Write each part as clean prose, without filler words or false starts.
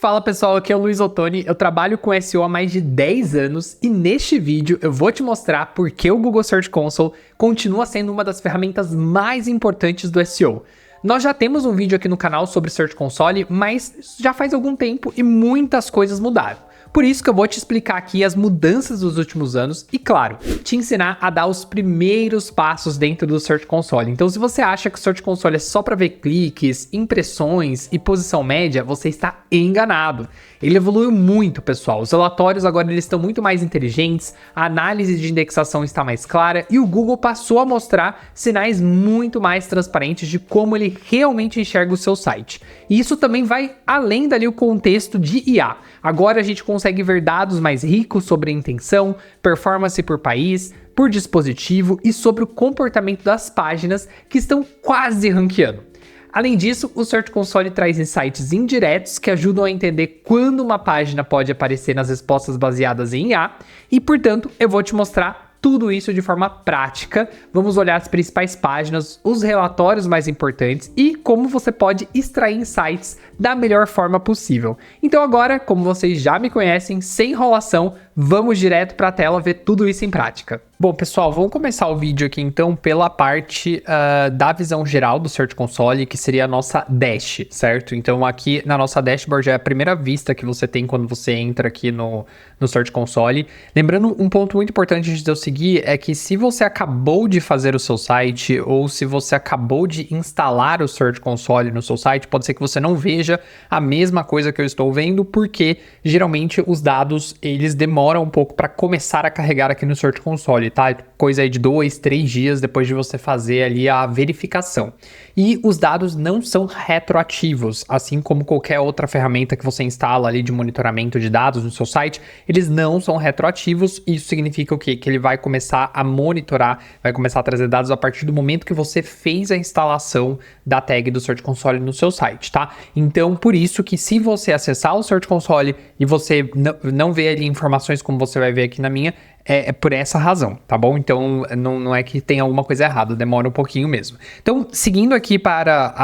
Fala pessoal, aqui é o Luiz Ottoni, eu trabalho com SEO há mais de 10 anos e neste vídeo eu vou te mostrar por que o Google Search Console continua sendo uma das ferramentas mais importantes do SEO. Nós já temos um vídeo aqui no canal sobre Search Console, mas já faz algum tempo e muitas coisas mudaram. Por isso que eu vou te explicar aqui as mudanças dos últimos anos e, claro, te ensinar a dar os primeiros passos dentro do Search Console. Então, se você acha que o Search Console é só para ver cliques, impressões e posição média, você está enganado. Ele evoluiu muito, pessoal. Os relatórios agora eles estão muito mais inteligentes, a análise de indexação está mais clara e o Google passou a mostrar sinais muito mais transparentes de como ele realmente enxerga o seu site. E isso também vai além dali o contexto de IA. Agora a gente consegue ver dados mais ricos sobre a intenção, performance por país, por dispositivo e sobre o comportamento das páginas que estão quase ranqueando. Além disso, o Search Console traz insights indiretos que ajudam a entender quando uma página pode aparecer nas respostas baseadas em IA e, portanto, eu vou te mostrar tudo isso de forma prática. Vamos olhar as principais páginas, os relatórios mais importantes e como você pode extrair insights da melhor forma possível. Então agora, como vocês já me conhecem, sem enrolação, vamos direto para a tela ver tudo isso em prática. Bom, pessoal, vamos começar o vídeo aqui então pela parte da visão geral do Search Console, que seria a nossa dash, certo? Então aqui na nossa dashboard já é a primeira vista que você tem quando você entra aqui no Search Console. Lembrando, um ponto muito importante de eu seguir é que se você acabou de fazer o seu site ou se você acabou de instalar o Search Console no seu site, pode ser que você não veja a mesma coisa que eu estou vendo, porque geralmente os dados eles demoram um pouco para começar a carregar aqui no Search Console. Tá? Coisa aí de 2, 3 dias depois de você fazer ali a verificação. E os dados não são retroativos, assim como qualquer outra ferramenta que você instala ali de monitoramento de dados no seu site, eles não são retroativos. Isso significa o quê? Que ele vai começar a monitorar, vai começar a trazer dados a partir do momento que você fez a instalação da tag do Search Console no seu site, tá? Então, por isso que se você acessar o Search Console e você não vê ali informações como você vai ver aqui na minha, é por essa razão, tá bom? Então, não é que tem alguma coisa errada, demora um pouquinho mesmo. Então, seguindo aqui para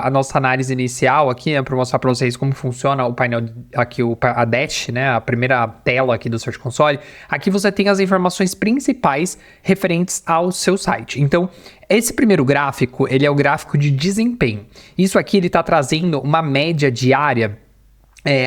a nossa análise inicial aqui, para mostrar para vocês como funciona o painel aqui, a dash, né? A primeira tela aqui do Search Console. Aqui você tem as informações principais referentes ao seu site. Então, esse primeiro gráfico, ele é o gráfico de desempenho. Isso aqui, ele está trazendo uma média diária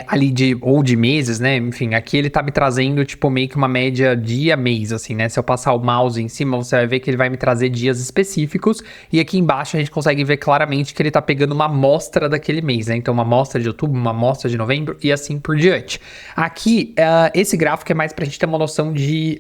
ali ou de meses, né? Enfim, aqui ele tá me trazendo, tipo, meio que uma média dia-mês, assim, né? Se eu passar o mouse em cima, você vai ver que ele vai me trazer dias específicos. E aqui embaixo a gente consegue ver claramente que ele tá pegando uma amostra daquele mês, né? Então, uma amostra de outubro, uma amostra de novembro e assim por diante. Aqui, esse gráfico é mais pra gente ter uma noção de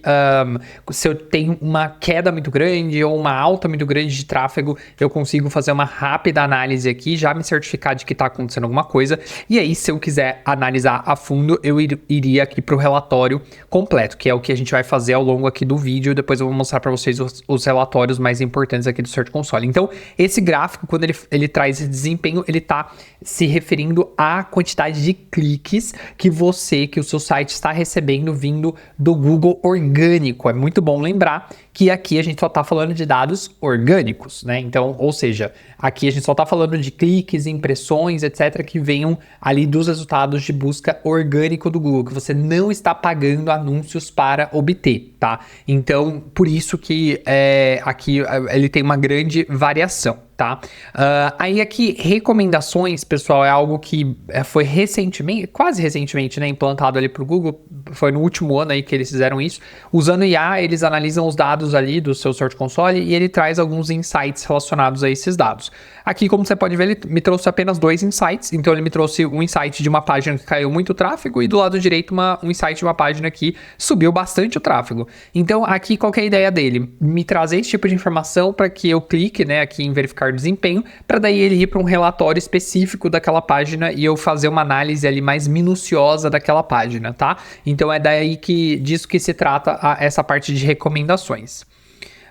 se eu tenho uma queda muito grande ou uma alta muito grande de tráfego, eu consigo fazer uma rápida análise aqui, já me certificar de que tá acontecendo alguma coisa. E aí, se eu quiser analisar a fundo, eu iria aqui para o relatório completo, que é o que a gente vai fazer ao longo aqui do vídeo. Depois eu vou mostrar para vocês os relatórios mais importantes aqui do Search Console. Então, esse gráfico, quando ele traz esse desempenho, ele está se referindo à quantidade de cliques que o seu site está recebendo vindo do Google orgânico. É muito bom lembrar que aqui a gente só está falando de dados orgânicos, né? Então, ou seja, aqui a gente só está falando de cliques, impressões, etc., que venham ali dos resultados de busca orgânico do Google, que você não está pagando anúncios para obter, tá? Então, por isso que aqui ele tem uma grande variação. Tá? Aí aqui, recomendações, pessoal, é algo que foi recentemente, quase recentemente, né, implantado ali para o Google, foi no último ano aí que eles fizeram isso. Usando IA, eles analisam os dados ali do seu Search Console e ele traz alguns insights relacionados a esses dados. Aqui, como você pode ver, ele me trouxe apenas 2 insights, então ele me trouxe um insight de uma página que caiu muito o tráfego e do lado direito um insight de uma página que subiu bastante o tráfego. Então aqui, qual que é a ideia dele? Me trazer esse tipo de informação para que eu clique, né, aqui em verificar desempenho, para daí ele ir para um relatório específico daquela página e eu fazer uma análise ali mais minuciosa daquela página, tá? Então é daí disso que se trata essa parte de recomendações.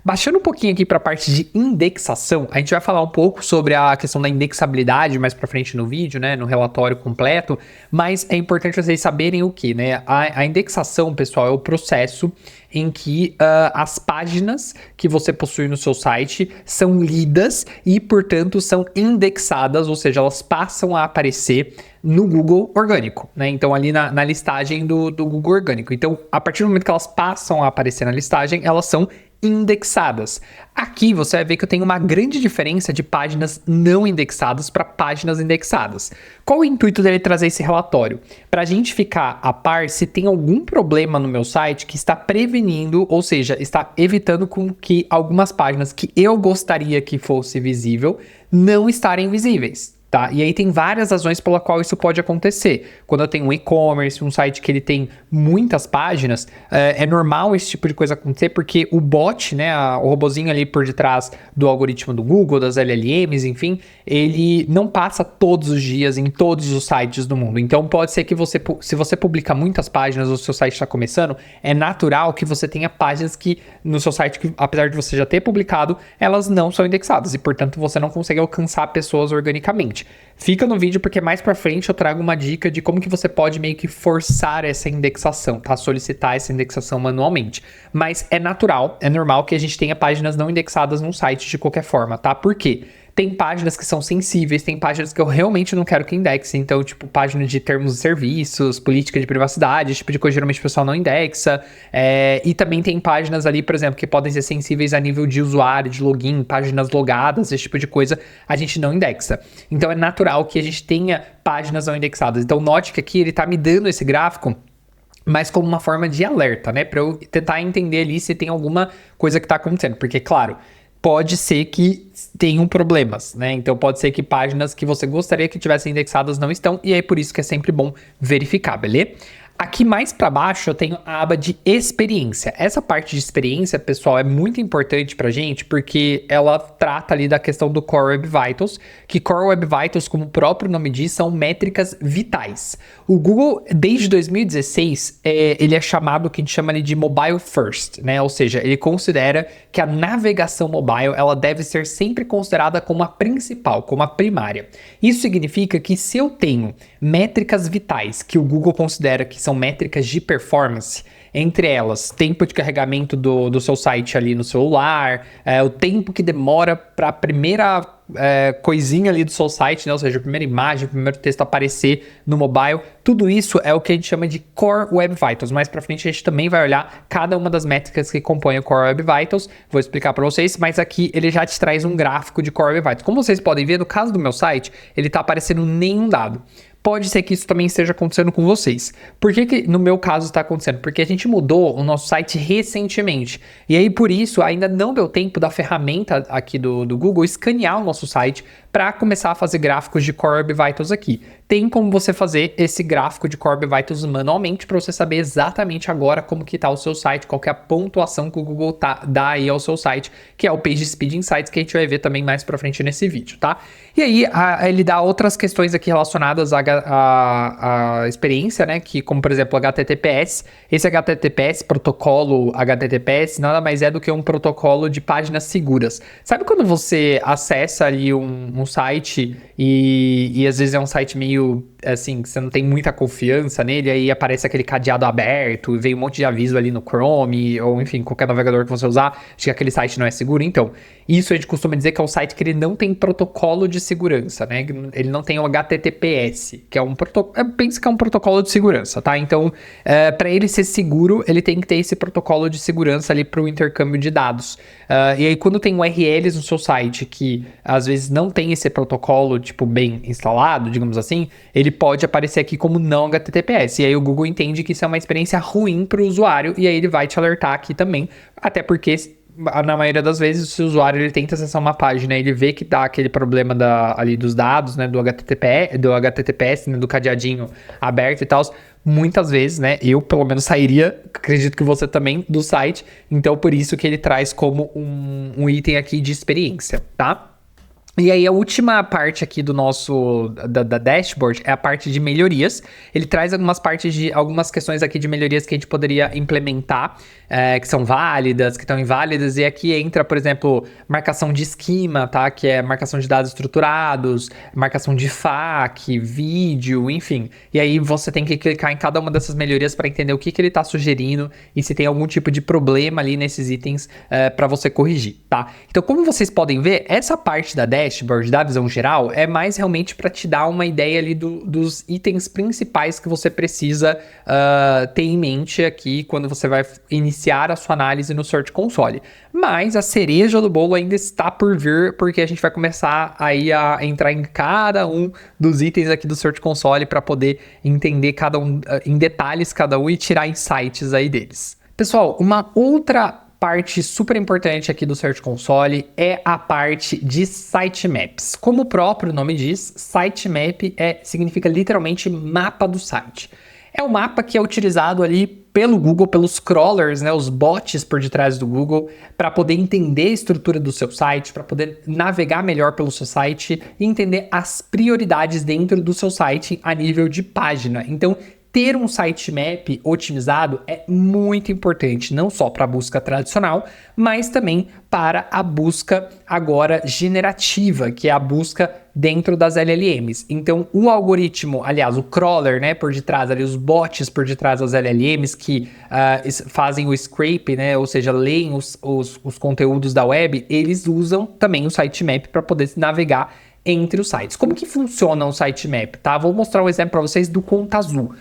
Baixando um pouquinho aqui para a parte de indexação, a gente vai falar um pouco sobre a questão da indexabilidade mais para frente no vídeo, né, no relatório completo, mas é importante vocês saberem o que, né? A indexação, pessoal, é o processo em que as páginas que você possui no seu site são lidas e, portanto, são indexadas, ou seja, elas passam a aparecer no Google orgânico, né? Então, ali na listagem do Google orgânico. Então, a partir do momento que elas passam a aparecer na listagem, elas são indexadas. Aqui você vai ver que eu tenho uma grande diferença de páginas não indexadas para páginas indexadas. Qual o intuito dele trazer esse relatório? Para a gente ficar a par se tem algum problema no meu site que está prevenindo, ou seja, está evitando com que algumas páginas que eu gostaria que fosse visível não estarem visíveis. Tá? E aí tem várias razões pela qual isso pode acontecer. Quando eu tenho um e-commerce, um site que ele tem muitas páginas, é normal esse tipo de coisa acontecer, porque o bot, né, o robozinho ali por detrás do algoritmo do Google, das LLMs, enfim, ele não passa todos os dias em todos os sites do mundo. Então pode ser que você, se você publica muitas páginas, o seu site está começando, é natural que você tenha páginas que no seu site, que, apesar de você já ter publicado, elas não são indexadas e, portanto, você não consegue alcançar pessoas organicamente. Fica no vídeo porque mais pra frente eu trago uma dica de como que você pode meio que forçar essa indexação, tá? Solicitar essa indexação manualmente. Mas é natural, é normal que a gente tenha páginas não indexadas num site de qualquer forma, tá? Por quê? Tem páginas que são sensíveis, tem páginas que eu realmente não quero que indexe. Então, tipo, página de termos de serviços, política de privacidade, esse tipo de coisa geralmente o pessoal não indexa. E também tem páginas ali, por exemplo, que podem ser sensíveis a nível de usuário, de login, páginas logadas, esse tipo de coisa, a gente não indexa. Então, é natural que a gente tenha páginas não indexadas. Então, note que aqui ele tá me dando esse gráfico, mas como uma forma de alerta, né? Para eu tentar entender ali se tem alguma coisa que tá acontecendo. Porque, claro, pode ser que tenham problemas, né? Então pode ser que páginas que você gostaria que tivessem indexadas não estão, e é por isso que é sempre bom verificar, beleza? Aqui mais para baixo eu tenho a aba de experiência. Essa parte de experiência, pessoal, é muito importante pra gente porque ela trata ali da questão do Core Web Vitals, que Core Web Vitals, como o próprio nome diz, são métricas vitais. O Google, desde 2016, ele é chamado, que a gente chama ali de Mobile First, né? Ou seja, ele considera que a navegação mobile, ela deve ser sempre considerada como a principal, como a primária. Isso significa que se eu tenho métricas vitais que o Google considera que são métricas de performance, entre elas, tempo de carregamento do seu site ali no celular, o tempo que demora para a primeira coisinha ali do seu site, né? Ou seja, a primeira imagem, o primeiro texto aparecer no mobile, tudo isso é o que a gente chama de Core Web Vitals. Mais para frente a gente também vai olhar cada uma das métricas que compõem o Core Web Vitals, vou explicar para vocês, mas aqui ele já te traz um gráfico de Core Web Vitals. Como vocês podem ver, no caso do meu site, ele está aparecendo nenhum dado. Pode ser que isso também esteja acontecendo com vocês. Por que no meu caso está acontecendo? Porque a gente mudou o nosso site recentemente. E aí, por isso, ainda não deu tempo da ferramenta aqui do Google escanear o nosso site para começar a fazer gráficos de Core Web Vitals aqui. Tem como você fazer esse gráfico de Core Web Vitals manualmente para você saber exatamente agora como que está o seu site, qual que é a pontuação que o Google dá aí ao seu site, que é o Page Speed Insights, que a gente vai ver também mais para frente nesse vídeo, tá? E aí, ele dá outras questões aqui relacionadas a experiência, né? Que, como por exemplo, HTTPS. Esse HTTPS, protocolo HTTPS, nada mais é do que um protocolo de páginas seguras. Sabe quando você acessa ali um site e às vezes é um site meio assim, que você não tem muita confiança nele, aí aparece aquele cadeado aberto, vem um monte de aviso ali no Chrome, ou enfim, qualquer navegador que você usar, de que aquele site não é seguro. Então, isso a gente costuma dizer que é um site que ele não tem protocolo de segurança, né? Ele não tem o HTTPS, que é um protocolo, pensa que é um protocolo de segurança, tá? Então, para ele ser seguro, ele tem que ter esse protocolo de segurança ali para o intercâmbio de dados. E aí, quando tem URLs no seu site que às vezes não tem esse protocolo, tipo, bem instalado, digamos assim, ele pode aparecer aqui como não HTTPS. E aí o Google entende que isso é uma experiência ruim para o usuário e aí ele vai te alertar aqui também, até porque na maioria das vezes, se o usuário ele tenta acessar uma página, ele vê que dá aquele problema ali dos dados, né, do HTTPS, né, do cadeadinho aberto e tal. Muitas vezes, né, eu pelo menos sairia, acredito que você também, do site. Então, por isso que ele traz como um item aqui de experiência, tá? E aí a última parte aqui do nosso da dashboard é a parte de melhorias. Ele traz algumas questões aqui de melhorias que a gente poderia implementar, que são válidas, que estão inválidas. E aqui entra, por exemplo, marcação de esquema, tá? Que é marcação de dados estruturados, marcação de FAQ, vídeo, enfim. E aí você tem que clicar em cada uma dessas melhorias para entender o que ele está sugerindo e se tem algum tipo de problema ali nesses itens para você corrigir, tá? Então, como vocês podem ver, essa parte da dashboard, da visão geral, é mais realmente para te dar uma ideia ali dos itens principais que você precisa ter em mente aqui quando você vai iniciar a sua análise no Search Console. Mas a cereja do bolo ainda está por vir, porque a gente vai começar aí a entrar em cada um dos itens aqui do Search Console para poder entender cada um em detalhes cada um e tirar insights aí deles. Pessoal, uma outra parte super importante aqui do Search Console é a parte de sitemaps. Como o próprio nome diz, sitemap significa literalmente mapa do site. É o mapa que é utilizado ali pelo Google, pelos crawlers, né, os bots por detrás do Google, para poder entender a estrutura do seu site, para poder navegar melhor pelo seu site e entender as prioridades dentro do seu site a nível de página. Então, ter um sitemap otimizado é muito importante, não só para a busca tradicional, mas também para a busca agora generativa, que é a busca dentro das LLMs. Então, o algoritmo, aliás, o crawler, né, por detrás ali, os bots por detrás das LLMs que fazem o scrape, né, ou seja, leem os conteúdos da web, eles usam também o sitemap para poder navegar entre os sites. Como que funciona o sitemap, tá? Vou mostrar um exemplo para vocês do Conta Azul.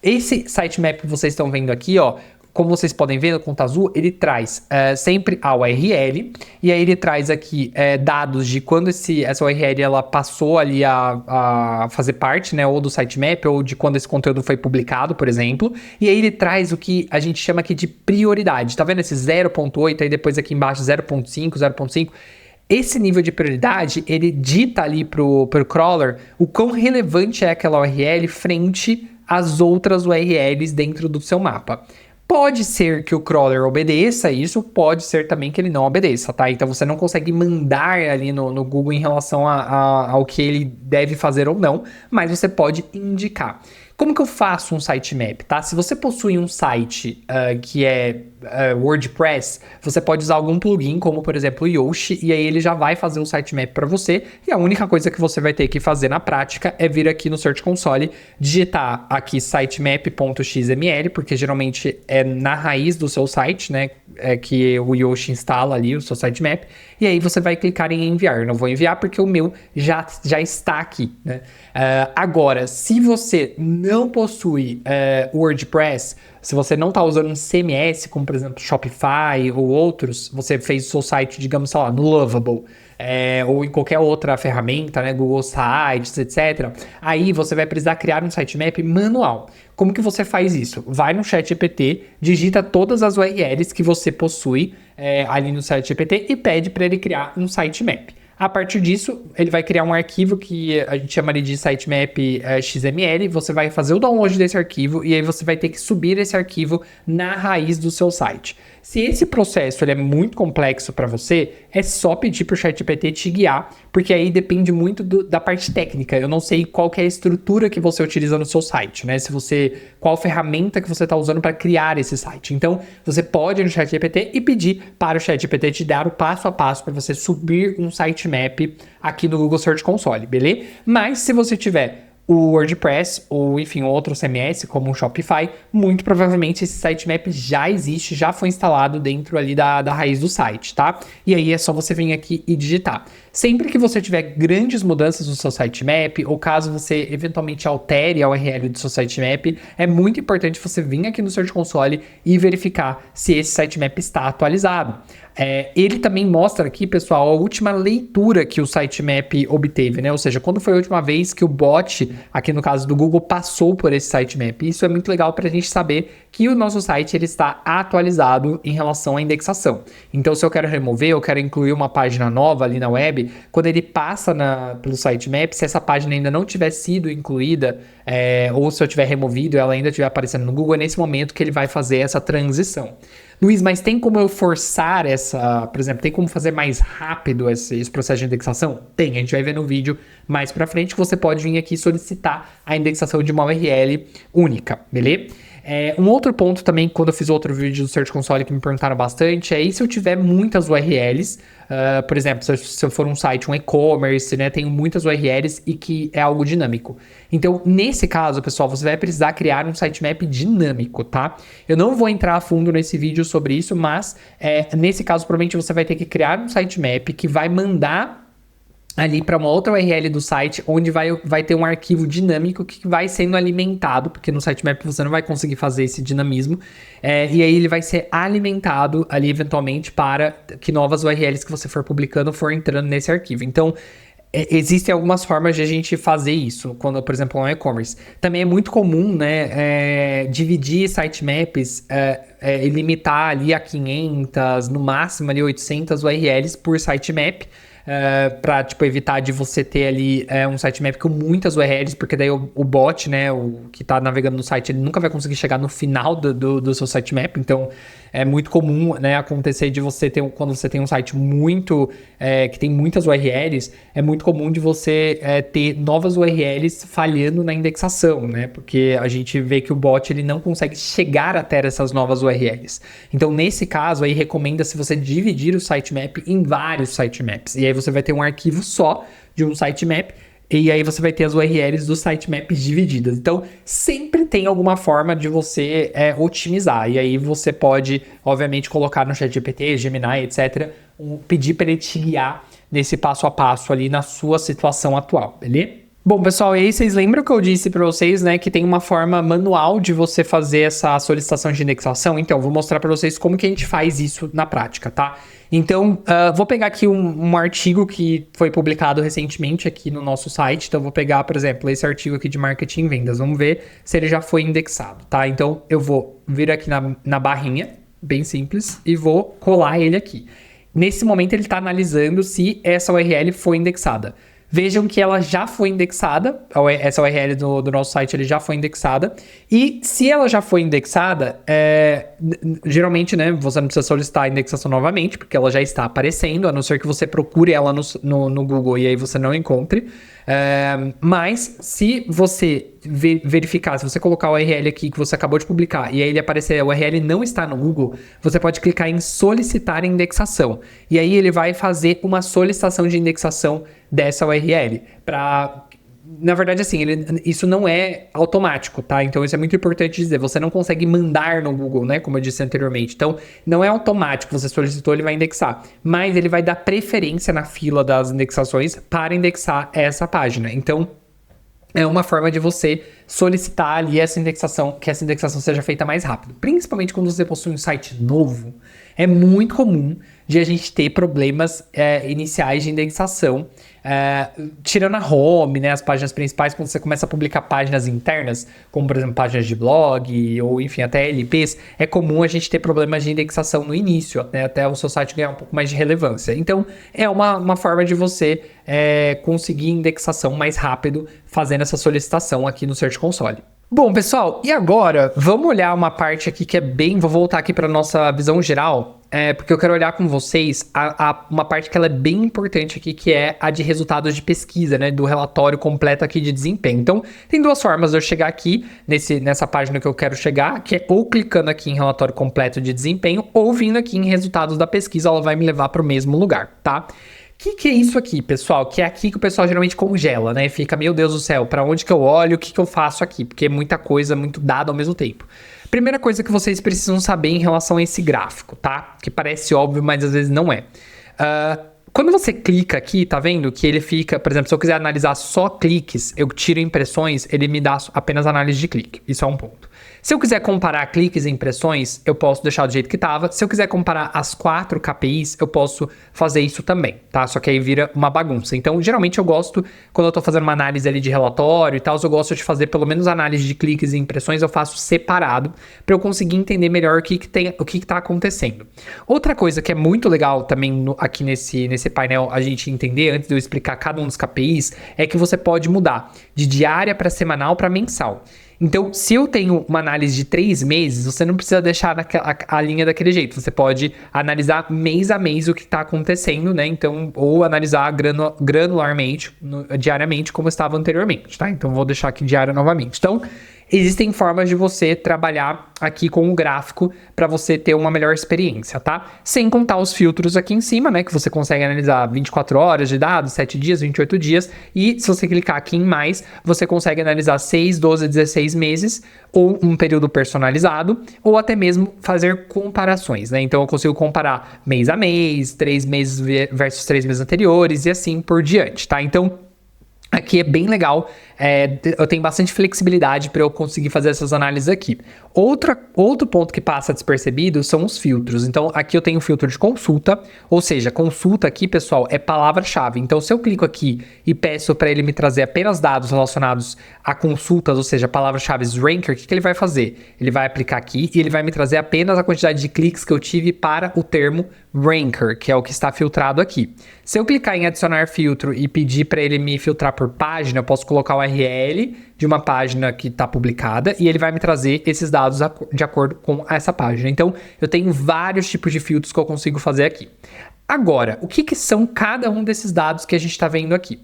Esse sitemap que vocês estão vendo aqui, ó, como vocês podem ver no Conta Azul, ele traz sempre a URL, e aí ele traz aqui dados de quando essa URL ela passou ali a fazer parte, né, ou do sitemap, ou de quando esse conteúdo foi publicado, por exemplo, e aí ele traz o que a gente chama aqui de prioridade. Tá vendo esse 0.8, aí depois aqui embaixo 0.5, 0.5... Esse nível de prioridade, ele dita ali pro crawler o quão relevante é aquela URL frente às outras URLs dentro do seu mapa. Pode ser que o crawler obedeça isso, pode ser também que ele não obedeça, tá? Então você não consegue mandar ali no Google em relação ao que ele deve fazer ou não, mas você pode indicar. Como que eu faço um sitemap, tá? Se você possui um site que é WordPress, você pode usar algum plugin, como por exemplo o Yoast, e aí ele já vai fazer um sitemap para você, e a única coisa que você vai ter que fazer na prática é vir aqui no Search Console, digitar aqui sitemap.xml, porque geralmente é na raiz do seu site, né, que o Yoast instala ali o seu sitemap, e aí você vai clicar em enviar. Eu não vou enviar porque o meu já está aqui, né? Agora, se você não possui WordPress, se você não está usando um CMS, como por exemplo Shopify ou outros, você fez o seu site, digamos, sei lá, no Lovable, ou em qualquer outra ferramenta, né, Google Sites, etc. Aí você vai precisar criar um sitemap manual. Como que você faz isso? Vai no ChatGPT, digita todas as URLs que você possui ali no ChatGPT e pede para ele criar um sitemap. A partir disso, ele vai criar um arquivo que a gente chama de sitemap XML, você vai fazer o download desse arquivo e aí você vai ter que subir esse arquivo na raiz do seu site. Se esse processo ele é muito complexo para você, é só pedir para o ChatGPT te guiar, porque aí depende muito da parte técnica. Eu não sei qual que é a estrutura que você utiliza no seu site, né? Qual ferramenta que você está usando para criar esse site. Então, você pode ir no ChatGPT e pedir para o ChatGPT te dar o passo a passo para você subir um sitemap aqui no Google Search Console, beleza? Mas se você tiver o WordPress ou, enfim, outro CMS como o Shopify, muito provavelmente esse sitemap já existe, já foi instalado dentro ali da raiz do site, tá? E aí é só você vir aqui e digitar. Sempre que você tiver grandes mudanças no seu sitemap, ou caso você eventualmente altere a URL do seu sitemap, é muito importante você vir aqui no Search Console e verificar se esse sitemap está atualizado. Ele também mostra aqui, pessoal, a última leitura que o sitemap obteve, né? Ou seja, quando foi a última vez que o bot aqui no caso do Google, passou por esse sitemap. Isso é muito legal para a gente saber que o nosso site ele está atualizado em relação à indexação. Então, se eu quero remover, eu quero incluir uma página nova ali na web, quando ele passa pelo sitemap, se essa página ainda não tiver sido incluída, ou se eu tiver removido, ela ainda estiver aparecendo no Google, é nesse momento que ele vai fazer essa transição. Luiz, mas tem como eu forçar por exemplo, tem como fazer mais rápido esse processo de indexação? Tem, a gente vai ver no vídeo mais pra frente que você pode vir aqui solicitar a indexação de uma URL única, beleza? Um outro ponto também, quando eu fiz outro vídeo do Search Console que me perguntaram bastante, e se eu tiver muitas URLs, por exemplo, se eu for um site, um e-commerce, né, tenho muitas URLs e que é algo dinâmico. Então, nesse caso, pessoal, você vai precisar criar um sitemap dinâmico, tá? Eu não vou entrar a fundo nesse vídeo sobre isso, mas nesse caso, provavelmente você vai ter que criar um sitemap que vai mandar ali para uma outra URL do site, onde vai ter um arquivo dinâmico que vai sendo alimentado, porque no sitemap você não vai conseguir fazer esse dinamismo, e aí ele vai ser alimentado ali eventualmente para que novas URLs que você for publicando for entrando nesse arquivo. Então, existem algumas formas de a gente fazer isso, quando, por exemplo, é um e-commerce. Também é muito comum, né, dividir sitemaps e limitar ali a 500, no máximo ali 800 URLs por sitemap, para tipo, evitar de você ter ali um sitemap com muitas URLs, porque daí o bot, né, o que está navegando no site, ele nunca vai conseguir chegar no final do seu sitemap. Então é muito comum, né, acontecer de você ter, quando você tem um site muito que tem muitas URLs, é muito comum de você ter novas URLs falhando na indexação, né, porque a gente vê que o bot ele não consegue chegar até essas novas URLs. Então nesse caso aí recomenda-se você dividir o sitemap em vários sitemaps, e aí você vai ter um arquivo só de um sitemap, e aí você vai ter as URLs dos sitemaps divididas. Então, sempre tem alguma forma de você otimizar. E aí você pode, obviamente, colocar no ChatGPT, Gemini, etc., pedir para ele te guiar nesse passo a passo ali na sua situação atual, beleza? Bom, pessoal, e aí vocês lembram que eu disse para vocês, né, que tem uma forma manual de você fazer essa solicitação de indexação? Então, vou mostrar para vocês como que a gente faz isso na prática, tá? Então, vou pegar aqui um artigo que foi publicado recentemente aqui no nosso site. Então, vou pegar, por exemplo, esse artigo aqui de marketing e vendas. Vamos ver se ele já foi indexado, tá? Então, eu vou vir aqui na barrinha, bem simples, e vou colar ele aqui. Nesse momento, ele está analisando se essa URL foi indexada. Vejam que ela já foi indexada, essa URL do nosso site ele já foi indexada, e se ela já foi indexada, geralmente, né, você não precisa solicitar a indexação novamente, porque ela já está aparecendo, a não ser que você procure ela no Google e aí você não encontre. Mas se você verificar, se você colocar o URL aqui que você acabou de publicar e aí ele aparecer, a URL não está no Google, você pode clicar em solicitar indexação. E aí ele vai fazer uma solicitação de indexação dessa URL. Na verdade, assim, isso não é automático, tá? Então, isso é muito importante dizer. Você não consegue mandar no Google, né? Como eu disse anteriormente. Então, não é automático. Você solicitou, ele vai indexar. Mas ele vai dar preferência na fila das indexações para indexar essa página. Então, é uma forma de você solicitar ali essa indexação, que essa indexação seja feita mais rápido. Principalmente quando você possui um site novo, é muito comum de a gente ter problemas iniciais de indexação, tirando a home, né, as páginas principais, quando você começa a publicar páginas internas, como por exemplo páginas de blog, ou enfim, até LPs, é comum a gente ter problemas de indexação no início, né, até o seu site ganhar um pouco mais de relevância. Então, é uma forma de você conseguir indexação mais rápido, fazendo essa solicitação aqui no Search Console. Bom, pessoal, e agora vamos olhar uma parte aqui que vou voltar aqui para nossa visão geral, porque eu quero olhar com vocês uma parte que ela é bem importante aqui, que é a de resultados de pesquisa, né, do relatório completo aqui de desempenho. Então, tem duas formas de eu chegar aqui nessa página que eu quero chegar, que é ou clicando aqui em relatório completo de desempenho, ou vindo aqui em resultados da pesquisa, ela vai me levar para o mesmo lugar, tá? O que é isso aqui, pessoal? Que é aqui que o pessoal geralmente congela, né? Fica, meu Deus do céu, para onde que eu olho? O que eu faço aqui? Porque é muita coisa, muito dado ao mesmo tempo. Primeira coisa que vocês precisam saber em relação a esse gráfico, tá? Que parece óbvio, mas às vezes não é. Quando você clica aqui, tá vendo que ele fica, por exemplo, se eu quiser analisar só cliques, eu tiro impressões, ele me dá apenas análise de clique. Isso é um ponto. Se eu quiser comparar cliques e impressões, eu posso deixar do jeito que estava. Se eu quiser comparar as 4 KPIs, eu posso fazer isso também, tá? Só que aí vira uma bagunça. Então, geralmente eu gosto, quando eu tô fazendo uma análise ali de relatório e tal, eu gosto de fazer pelo menos análise de cliques e impressões, eu faço separado para eu conseguir entender melhor o que tá acontecendo. Outra coisa que é muito legal também aqui nesse painel a gente entender, antes de eu explicar cada um dos KPIs, é que você pode mudar de diária para semanal para mensal. Então, se eu tenho uma análise de 3 meses, você não precisa deixar a linha daquele jeito. Você pode analisar mês a mês o que está acontecendo, né? Então, ou analisar granularmente, diariamente, como estava anteriormente, tá? Então, vou deixar aqui diário novamente. Então, existem formas de você trabalhar aqui com o gráfico para você ter uma melhor experiência, tá? Sem contar os filtros aqui em cima, né? Que você consegue analisar 24 horas de dados, 7 dias, 28 dias. E se você clicar aqui em mais, você consegue analisar 6, 12, 16 meses, ou um período personalizado, ou até mesmo fazer comparações, né? Então eu consigo comparar mês a mês, 3 meses versus 3 meses anteriores e assim por diante, tá? Então, aqui é bem legal, eu tenho bastante flexibilidade para eu conseguir fazer essas análises aqui. Outro ponto que passa despercebido são os filtros. Então, aqui eu tenho o filtro de consulta, ou seja, consulta aqui, pessoal, é palavra-chave. Então, se eu clico aqui e peço para ele me trazer apenas dados relacionados a consultas, ou seja, palavra-chave Ranker, o que ele vai fazer? Ele vai aplicar aqui e ele vai me trazer apenas a quantidade de cliques que eu tive para o termo Ranker, que é o que está filtrado aqui. Se eu clicar em adicionar filtro e pedir para ele me filtrar por página, eu posso colocar o URL de uma página que está publicada e ele vai me trazer esses dados de acordo com essa página. Então, eu tenho vários tipos de filtros que eu consigo fazer aqui. Agora, o que são cada um desses dados que a gente está vendo aqui?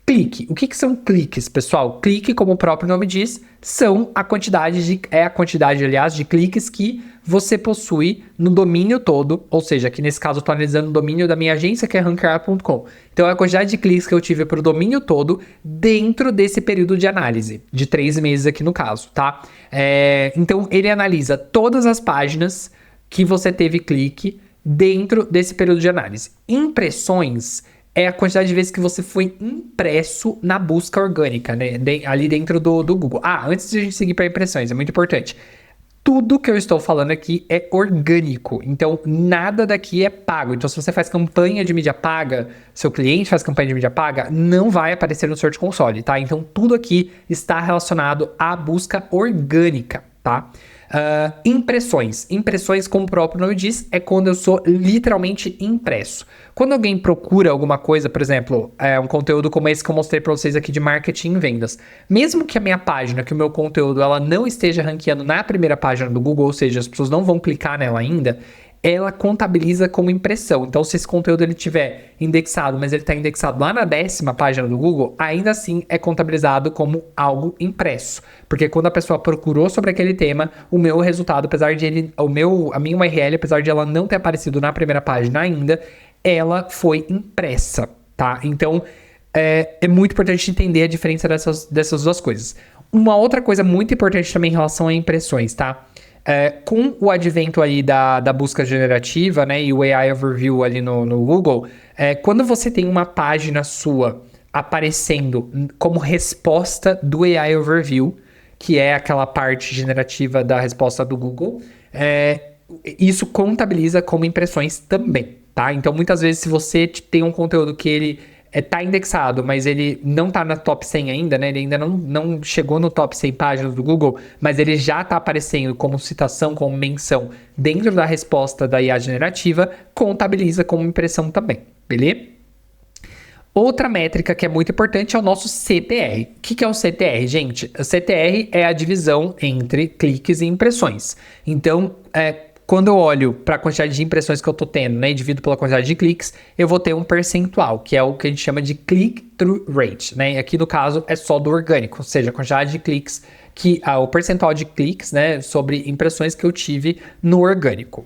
Clique. O que são cliques, pessoal? Clique, como o próprio nome diz, são a quantidade de cliques que você possui no domínio todo, ou seja, aqui nesse caso eu estou analisando o domínio da minha agência, que é rankerar.com. Então é a quantidade de cliques que eu tive para o domínio todo dentro desse período de análise, de 3 meses aqui no caso, tá? Então ele analisa todas as páginas que você teve clique dentro desse período de análise. Impressões é a quantidade de vezes que você foi impresso na busca orgânica, né? Ali dentro do Google. Antes de a gente seguir para impressões, é muito importante. Tudo que eu estou falando aqui é orgânico, então nada daqui é pago. Então, se você faz campanha de mídia paga, seu cliente faz campanha de mídia paga, não vai aparecer no Search Console, tá? Então, tudo aqui está relacionado à busca orgânica, tá? Impressões. Impressões, como o próprio nome diz, é quando eu sou literalmente impresso. Quando alguém procura alguma coisa, por exemplo, um conteúdo como esse que eu mostrei para vocês aqui de marketing e vendas, mesmo que a minha página, que o meu conteúdo, ela não esteja ranqueando na primeira página do Google, ou seja, as pessoas não vão clicar nela ainda, ela contabiliza como impressão. Então, se esse conteúdo ele tiver indexado, mas ele está indexado lá na 10ª página do Google, ainda assim é contabilizado como algo impresso. Porque quando a pessoa procurou sobre aquele tema, o meu resultado, apesar de a minha URL, apesar de ela não ter aparecido na primeira página ainda, ela foi impressa, tá? Então, é muito importante entender a diferença dessas duas coisas. Uma outra coisa muito importante também em relação a impressões, tá? Com o advento aí da busca generativa, né, e o AI Overview ali no Google, quando você tem uma página sua aparecendo como resposta do AI Overview, que é aquela parte generativa da resposta do Google, isso contabiliza como impressões também, tá? Então, muitas vezes, se você tem um conteúdo que ele tá indexado, mas ele não tá na top 100 ainda, né? Ele ainda não chegou no top 100 páginas do Google, mas ele já tá aparecendo como citação, como menção dentro da resposta da IA generativa, contabiliza como impressão também, beleza? Outra métrica que é muito importante é o nosso CTR. O que é o CTR, gente? O CTR é a divisão entre cliques e impressões. Então, quando eu olho para a quantidade de impressões que eu estou tendo, né, e divido pela quantidade de cliques, eu vou ter um percentual, que é o que a gente chama de click-through rate, né? E aqui no caso é só do orgânico, ou seja, a quantidade de cliques, o percentual de cliques, né, sobre impressões que eu tive no orgânico.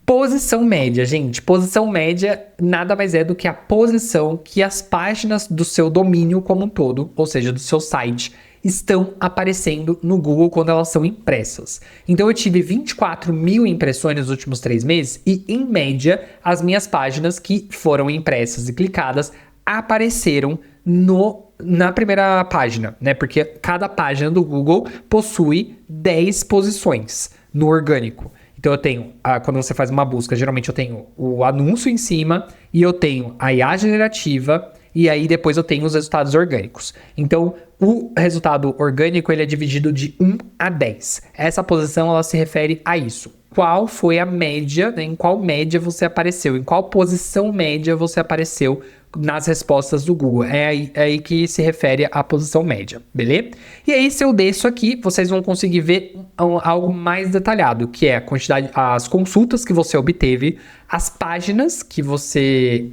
Posição média, gente. Posição média nada mais é do que a posição que as páginas do seu domínio como um todo, ou seja, do seu site, estão aparecendo no Google quando elas são impressas. Então eu tive 24 mil impressões nos últimos 3 meses e, em média, as minhas páginas que foram impressas e clicadas apareceram no na primeira página, né? Porque cada página do Google possui 10 posições no orgânico. Então eu tenho, quando você faz uma busca, geralmente eu tenho o anúncio em cima e eu tenho a IA generativa e aí depois eu tenho os resultados orgânicos. Então o resultado orgânico ele é dividido de 1 a 10. Essa posição ela se refere a isso. Qual foi a média, né? Em qual média você apareceu, em qual posição média você apareceu nas respostas do Google. É aí que se refere à posição média, beleza? E aí, se eu desço aqui, vocês vão conseguir ver algo mais detalhado, que é a quantidade, as consultas que você obteve, as páginas que você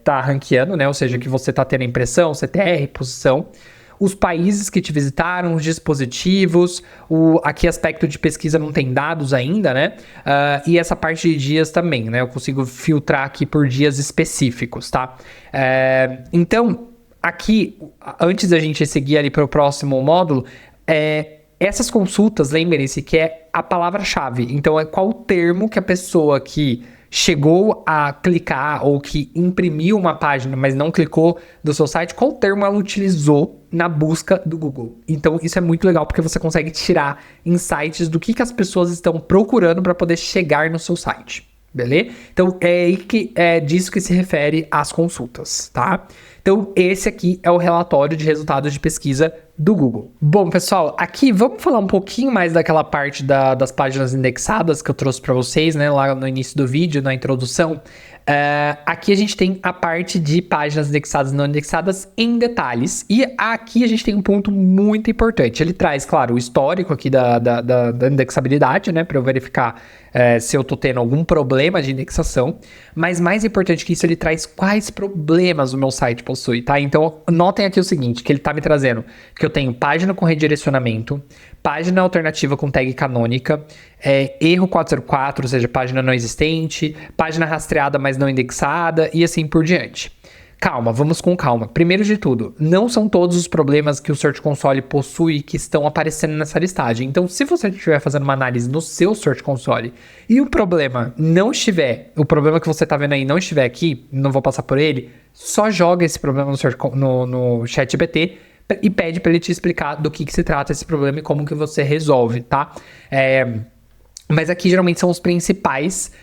tá ranqueando, né? Ou seja, que você tá tendo impressão, CTR, posição, os países que te visitaram, os dispositivos, aqui aspecto de pesquisa não tem dados ainda, né? E essa parte de dias também, né? Eu consigo filtrar aqui por dias específicos, tá? Então, aqui, antes da gente seguir ali para o próximo módulo, essas consultas, lembrem-se que é a palavra-chave. Então, é qual o termo que a pessoa que chegou a clicar ou que imprimiu uma página, mas não clicou do seu site, qual termo ela utilizou na busca do Google. Então, isso é muito legal porque você consegue tirar insights do que as pessoas estão procurando para poder chegar no seu site. Beleza? Então, é disso que se refere às consultas, tá? Então, esse aqui é o relatório de resultados de pesquisa do Google. Bom, pessoal, aqui vamos falar um pouquinho mais daquela parte das páginas indexadas que eu trouxe para vocês, né? Lá no início do vídeo, na introdução. Aqui a gente tem a parte de páginas indexadas e não indexadas em detalhes. E aqui a gente tem um ponto muito importante. Ele traz, claro, o histórico aqui da indexabilidade, né? Para eu verificar se eu tô tendo algum problema de indexação. Mas mais importante que isso, ele traz quais problemas o meu site possui, tá? Então, notem aqui o seguinte, que ele tá me trazendo que eu tenho página com redirecionamento, página alternativa com tag canônica, erro 404, ou seja, página não existente, página rastreada, mas não indexada, e assim por diante. Calma, vamos com calma. Primeiro de tudo, não são todos os problemas que o Search Console possui que estão aparecendo nessa listagem. Então, se você estiver fazendo uma análise no seu Search Console e o problema não estiver, o problema que você está vendo aí não estiver aqui, não vou passar por ele, só joga esse problema no ChatGPT e pede para ele te explicar do que se trata esse problema e como que você resolve, tá? Mas aqui geralmente são os principais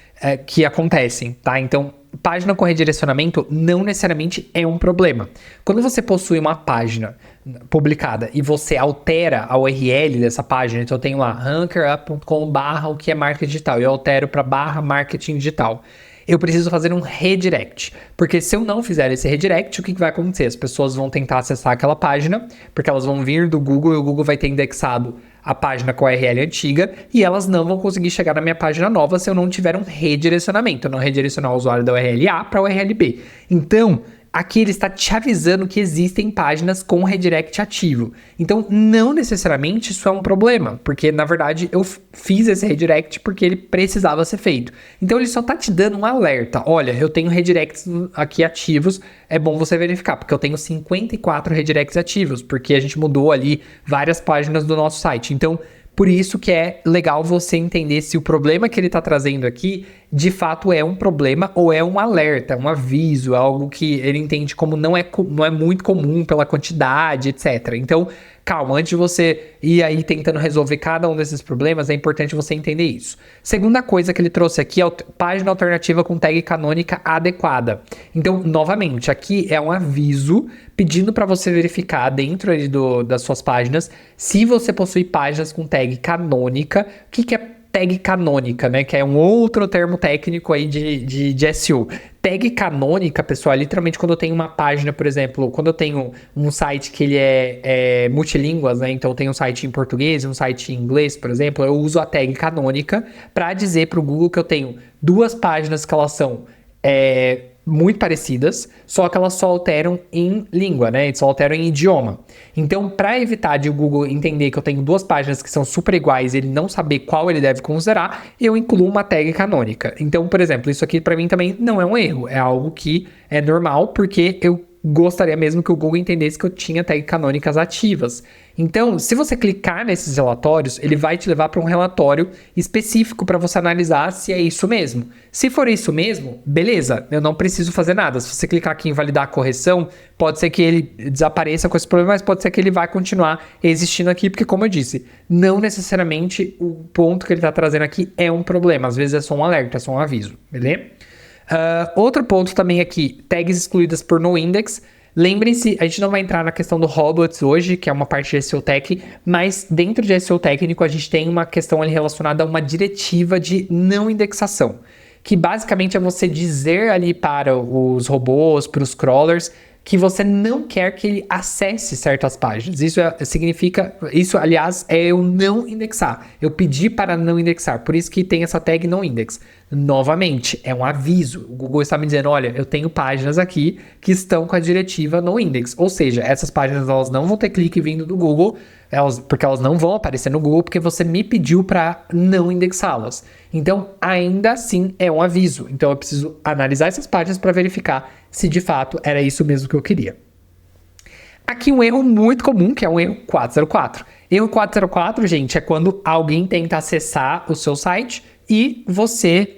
que acontecem, tá? Então, página com redirecionamento não necessariamente é um problema. Quando você possui uma página publicada e você altera a URL dessa página, então eu tenho lá rankerup.com/ o que é marketing digital, eu altero para /marketing digital. Eu preciso fazer um redirect, porque se eu não fizer esse redirect, o que vai acontecer? As pessoas vão tentar acessar aquela página, porque elas vão vir do Google e o Google vai ter indexado a página com a URL antiga e elas não vão conseguir chegar na minha página nova se eu não tiver um redirecionamento, eu não redirecionar o usuário da URL A para a URL B. Então, aqui ele está te avisando que existem páginas com redirect ativo. Então, não necessariamente isso é um problema, porque na verdade eu fiz esse redirect porque ele precisava ser feito. Então, ele só está te dando um alerta. Olha, eu tenho redirects aqui ativos, é bom você verificar, porque eu tenho 54 redirects ativos, porque a gente mudou ali várias páginas do nosso site. Então, por isso que é legal você entender se o problema que ele está trazendo aqui, de fato é um problema ou é um alerta, um aviso, algo que ele entende como não é muito comum pela quantidade, etc. Então, calma, antes de você ir aí tentando resolver cada um desses problemas, é importante você entender isso. Segunda coisa que ele trouxe aqui é página alternativa com tag canônica adequada. Então, novamente, aqui é um aviso pedindo para você verificar dentro aí das suas páginas se você possui páginas com tag canônica. O que é tag canônica, né? Que é um outro termo técnico aí de SEO. Tag canônica, pessoal, é literalmente quando eu tenho uma página, por exemplo, quando eu tenho um site que ele é multilínguas, né? Então eu tenho um site em português, um site em inglês, por exemplo, eu uso a tag canônica para dizer para o Google que eu tenho duas páginas que elas são muito parecidas, só que elas só alteram em língua, né? Só alteram em idioma. Então, para evitar de o Google entender que eu tenho duas páginas que são super iguais e ele não saber qual ele deve considerar, eu incluo uma tag canônica. Então, por exemplo, isso aqui para mim também não é um erro, é algo que é normal, porque eu gostaria mesmo que o Google entendesse que eu tinha tag canônicas ativas. Então, se você clicar nesses relatórios, ele vai te levar para um relatório específico para você analisar se é isso mesmo. Se for isso mesmo, beleza, eu não preciso fazer nada. Se você clicar aqui em validar a correção, pode ser que ele desapareça com esse problema, mas pode ser que ele vai continuar existindo aqui, porque como eu disse, não necessariamente o ponto que ele está trazendo aqui é um problema. Às vezes é só um alerta, é só um aviso, beleza? Outro ponto também aqui, tags excluídas por noindex. Lembrem-se, a gente não vai entrar na questão do robots hoje, que é uma parte de SEO Tech, mas dentro de SEO técnico a gente tem uma questão ali relacionada a uma diretiva de não indexação, que basicamente é você dizer ali para os robôs, para os crawlers, que você não quer que ele acesse certas páginas. Isso significa, isso aliás é eu não indexar, eu pedi para não indexar, por isso que tem essa tag não index. Novamente, é um aviso, o Google está me dizendo, olha, eu tenho páginas aqui que estão com a diretiva no index, ou seja, essas páginas elas não vão ter clique vindo do Google, porque elas não vão aparecer no Google, porque você me pediu para não indexá-las. Então, ainda assim, é um aviso. Então, eu preciso analisar essas páginas para verificar se de fato era isso mesmo que eu queria. Aqui um erro muito comum, que é um erro 404. Erro 404, gente, é quando alguém tenta acessar o seu site e você,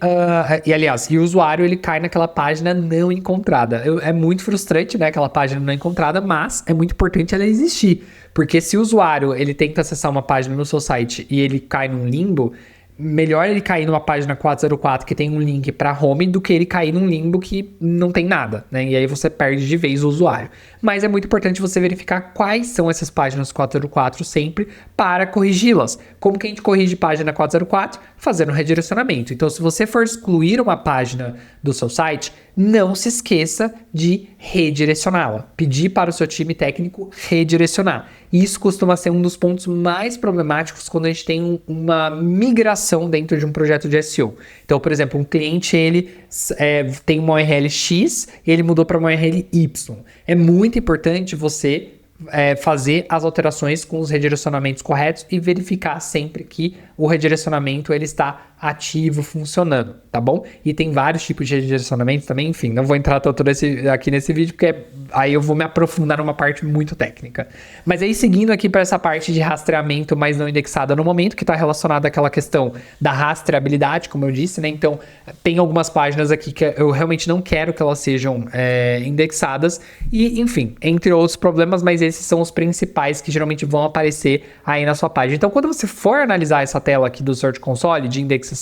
e o usuário, ele cai naquela página não encontrada. É muito frustrante, né, aquela página não encontrada, mas é muito importante ela existir. Porque se o usuário, ele tenta acessar uma página no seu site e ele cai num limbo, melhor ele cair numa página 404 que tem um link para home do que ele cair num limbo que não tem nada, né? E aí você perde de vez o usuário. Mas é muito importante você verificar quais são essas páginas 404 sempre para corrigi-las. Como que a gente corrige página 404? Fazendo um redirecionamento. Então, se você for excluir uma página do seu site, não se esqueça de redirecioná-la. Pedir para o seu time técnico redirecionar. Isso costuma ser um dos pontos mais problemáticos quando a gente tem uma migração dentro de um projeto de SEO. Então, por exemplo, um cliente ele tem uma URL X e ele mudou para uma URL Y. É muito importante você fazer as alterações com os redirecionamentos corretos e verificar sempre que o redirecionamento ele está ativo, funcionando, tá bom? E tem vários tipos de redirecionamentos também, enfim, não vou entrar todo aqui nesse vídeo, porque aí eu vou me aprofundar numa parte muito técnica. Mas aí, seguindo aqui para essa parte de rastreamento, mas não indexada no momento, que está relacionada àquela questão da rastreabilidade, como eu disse, né? Então, tem algumas páginas aqui que eu realmente não quero que elas sejam indexadas, e, enfim, entre outros problemas, mas esses são os principais que geralmente vão aparecer aí na sua página. Então, quando você for analisar essa tela aqui do Search Console de indexação,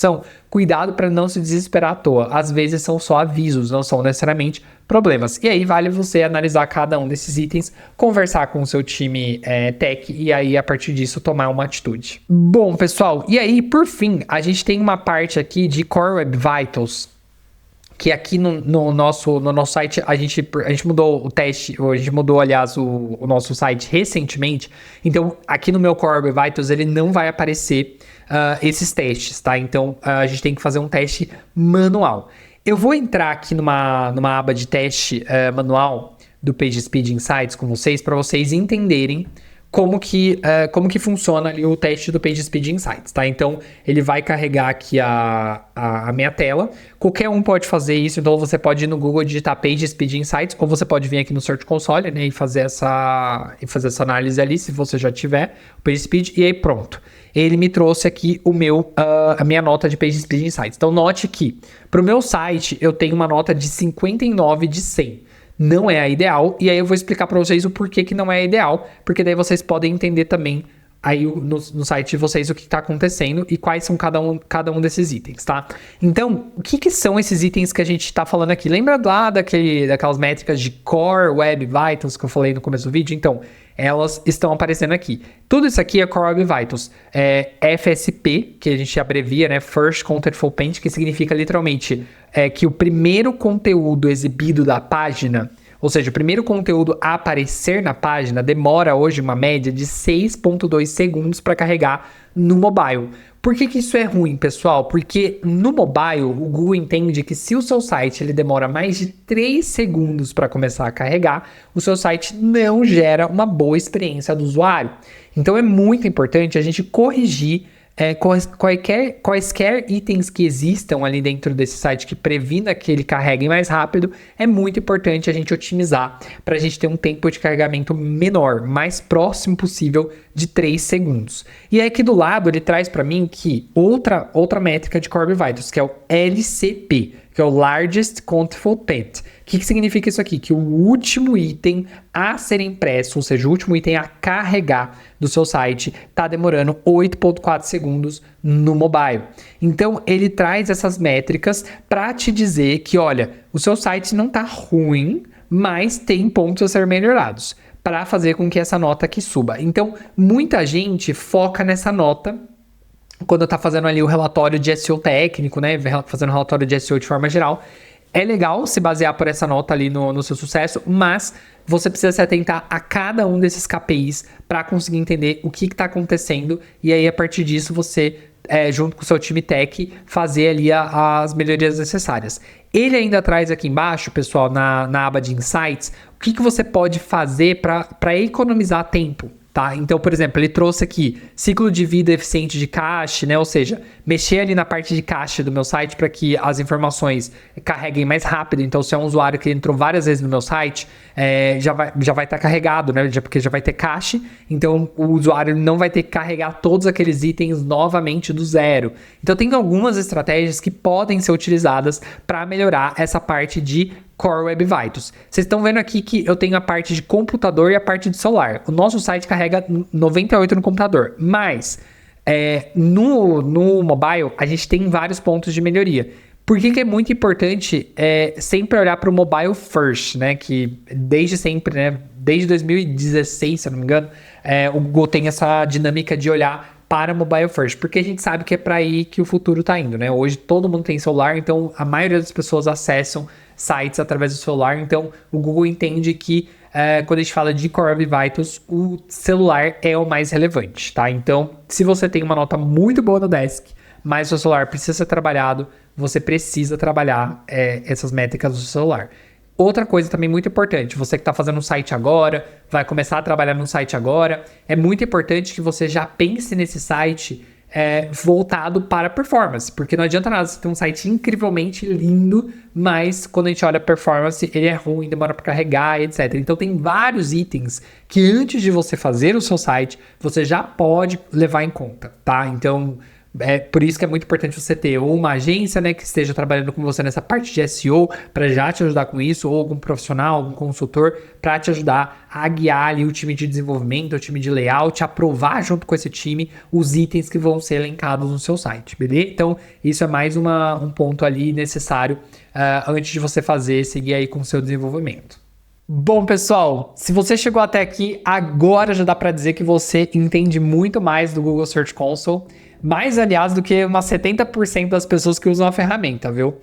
cuidado para não se desesperar à toa. Às vezes são só avisos, não são necessariamente problemas. E aí vale você analisar cada um desses itens, conversar com o seu time tech e aí a partir disso tomar uma atitude. Bom, pessoal, e aí por fim, a gente tem uma parte aqui de Core Web Vitals, que aqui no nosso site a gente mudou o teste, a gente mudou, aliás, o nosso site recentemente. Então, aqui no meu Core Web Vitals, ele não vai aparecer esses testes, tá? Então, a gente tem que fazer um teste manual. Eu vou entrar aqui numa aba de teste manual do PageSpeed Insights com vocês, para vocês entenderem como que funciona ali o teste do PageSpeed Insights, tá? Então, ele vai carregar aqui a minha tela. Qualquer um pode fazer isso, então você pode ir no Google digitar PageSpeed Insights, ou você pode vir aqui no Search Console, né, e fazer essa análise ali, se você já tiver o PageSpeed, e aí pronto. Ele me trouxe aqui a minha nota de PageSpeed Insights. Então, note que para o meu site, eu tenho uma nota de 59 de 100. Não é a ideal, e aí eu vou explicar para vocês o porquê que não é a ideal, porque daí vocês podem entender também aí no site de vocês o que está acontecendo e quais são cada um desses itens, tá? Então, o que são esses itens que a gente está falando aqui? Lembra lá daquelas métricas de Core Web Vitals que eu falei no começo do vídeo? Então, elas estão aparecendo aqui. Tudo isso aqui é Core Web Vitals. FSP, que a gente abrevia, né? First Contentful Paint, que significa literalmente que o primeiro conteúdo exibido da página, ou seja, o primeiro conteúdo a aparecer na página, demora hoje uma média de 6,2 segundos para carregar no mobile. Por que isso é ruim, pessoal? Porque no mobile, o Google entende que se o seu site ele demora mais de 3 segundos para começar a carregar, o seu site não gera uma boa experiência do usuário. Então é muito importante a gente corrigir quaisquer itens que existam ali dentro desse site que previna que ele carregue mais rápido, é muito importante a gente otimizar para a gente ter um tempo de carregamento menor, mais próximo possível de 3 segundos. E aí aqui do lado ele traz para mim que outra métrica de Core Web Vitals, que é o LCP, que é o Largest Contentful Path. O que significa isso aqui? Que o último item a ser impresso, ou seja, o último item a carregar do seu site, está demorando 8,4 segundos no mobile. Então, ele traz essas métricas para te dizer que, olha, o seu site não está ruim, mas tem pontos a ser melhorados, para fazer com que essa nota aqui suba. Então, muita gente foca nessa nota quando está fazendo ali o relatório de SEO técnico, né? Fazendo o relatório de SEO de forma geral. É legal se basear por essa nota ali no seu sucesso, mas você precisa se atentar a cada um desses KPIs para conseguir entender o que está acontecendo. E aí, a partir disso, você, junto com o seu time tech, fazer ali as melhorias necessárias. Ele ainda traz aqui embaixo, pessoal, na aba de Insights, o que você pode fazer para economizar tempo. Tá? Então, por exemplo, ele trouxe aqui ciclo de vida eficiente de cache, né? Ou seja, mexer ali na parte de cache do meu site para que as informações carreguem mais rápido. Então, se é um usuário que entrou várias vezes no meu site, já vai estar carregado, né? Porque já vai ter cache. Então, o usuário não vai ter que carregar todos aqueles itens novamente do zero. Então, tem algumas estratégias que podem ser utilizadas para melhorar essa parte de Core Web Vitals. Vocês estão vendo aqui que eu tenho a parte de computador e a parte de celular. O nosso site carrega 98 no computador, mas no mobile a gente tem vários pontos de melhoria. Por que é muito importante sempre olhar para o mobile first, né? Que desde sempre, né? Desde 2016, se eu não me engano, o Google tem essa dinâmica de olhar para mobile first, porque a gente sabe que é para aí que o futuro está indo, né? Hoje todo mundo tem celular, então a maioria das pessoas acessam sites através do celular, então o Google entende que quando a gente fala de Core Web Vitals, o celular é o mais relevante, tá? Então, se você tem uma nota muito boa no desk, mas o seu celular precisa ser trabalhado, você precisa trabalhar essas métricas do seu celular. Outra coisa também muito importante, você que está fazendo um site agora, vai começar a trabalhar no site agora, é muito importante que você já pense nesse site voltado para performance, porque não adianta nada você ter um site incrivelmente lindo, mas quando a gente olha a performance, ele é ruim, demora para carregar, etc. Então tem vários itens que antes de você fazer o seu site, você já pode levar em conta, tá? Então, por isso que é muito importante você ter ou uma agência, né, que esteja trabalhando com você nessa parte de SEO para já te ajudar com isso, ou algum profissional, algum consultor para te ajudar a guiar ali o time de desenvolvimento, o time de layout, aprovar junto com esse time os itens que vão ser elencados no seu site, beleza? Então isso é mais um ponto ali necessário antes de você seguir aí com o seu desenvolvimento. Bom, pessoal, se você chegou até aqui, agora já dá para dizer que você entende muito mais do Google Search Console, mais, aliás, do que umas 70% das pessoas que usam a ferramenta, viu?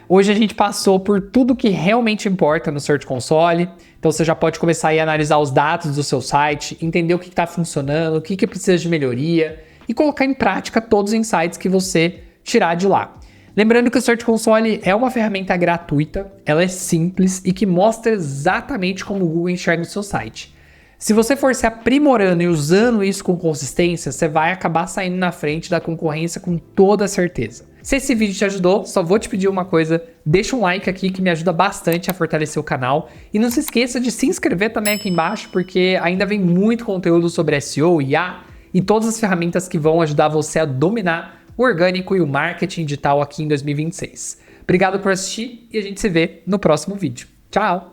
Hoje a gente passou por tudo que realmente importa no Search Console, então você já pode começar a analisar os dados do seu site, entender o que está funcionando, o que precisa de melhoria e colocar em prática todos os insights que você tirar de lá. Lembrando que o Search Console é uma ferramenta gratuita, ela é simples e que mostra exatamente como o Google enxerga o seu site. Se você for se aprimorando e usando isso com consistência, você vai acabar saindo na frente da concorrência com toda certeza. Se esse vídeo te ajudou, só vou te pedir uma coisa, deixa um like aqui que me ajuda bastante a fortalecer o canal. E não se esqueça de se inscrever também aqui embaixo, porque ainda vem muito conteúdo sobre SEO, IA e todas as ferramentas que vão ajudar você a dominar o orgânico e o marketing digital aqui em 2026. Obrigado por assistir e a gente se vê no próximo vídeo. Tchau!